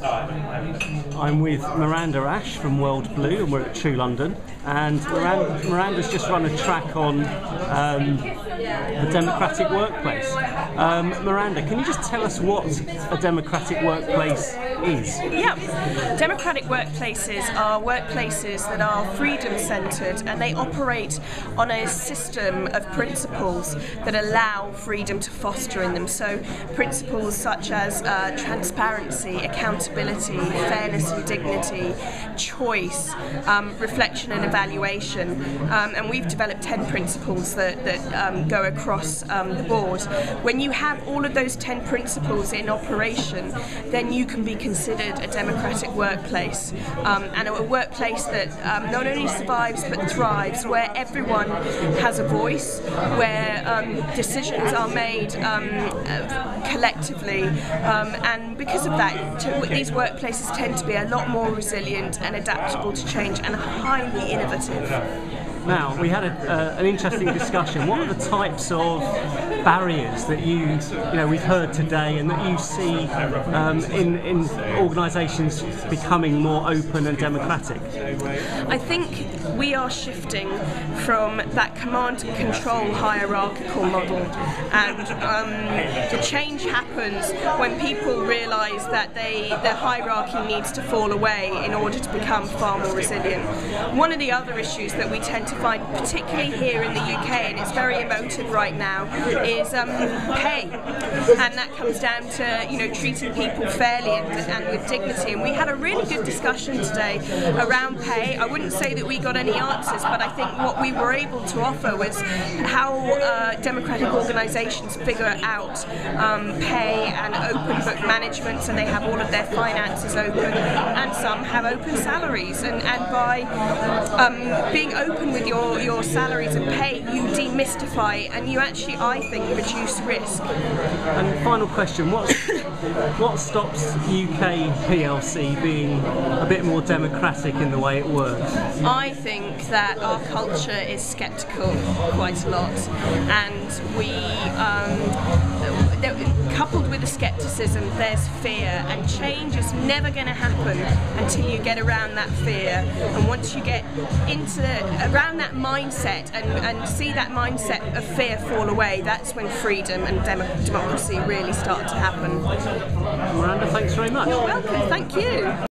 I'm with Miranda Ash from WorldBlu, and we're at True London. And Miranda's just run a track on the democratic workplace. Miranda, can you just tell us what a democratic workplace is? Yeah, democratic workplaces are workplaces that are freedom-centred, and they operate on a system of principles that allow freedom to foster in them. So principles such as transparency, accountability, fairness and dignity, choice, reflection and evaluation, and we've developed 10 principles that go across the board. When you have all of those 10 principles in operation, then you can be considered a democratic workplace, and a workplace that not only survives but thrives, where everyone has a voice, where decisions are made collectively, and because of that, these workplaces tend to be a lot more resilient and adaptable to change and highly innovative. Now, we had an interesting discussion. What are the types of barriers that we've heard today and that you see in organisations becoming more open and democratic? I think we are shifting from that command and control hierarchical model, and the change happens when people realise that the hierarchy needs to fall away in order to become far more resilient. One of the other issues that we tend to find, particularly here in the UK, and it's very emotive right now, is pay, and that comes down to treating people fairly and with dignity. And we had a really good discussion today around pay. I wouldn't say that we got any answers, but I think what we were able to offer was how democratic organisations figure out pay and open book management, so they have all of their finances open, and some have open salaries, and by being open with your salaries and pay, you demystify and you actually, I think, reduce risk. And final question, what stops UK PLC being a bit more democratic in the way it works? I think that our culture is sceptical quite a lot, and we coupled with the scepticism, there's fear, and change is never going to happen until you get around that fear. And once you get around that mindset and see that mindset of fear fall away, that's when freedom and democracy really start to happen. Miranda, thanks very much. You're welcome, thank you.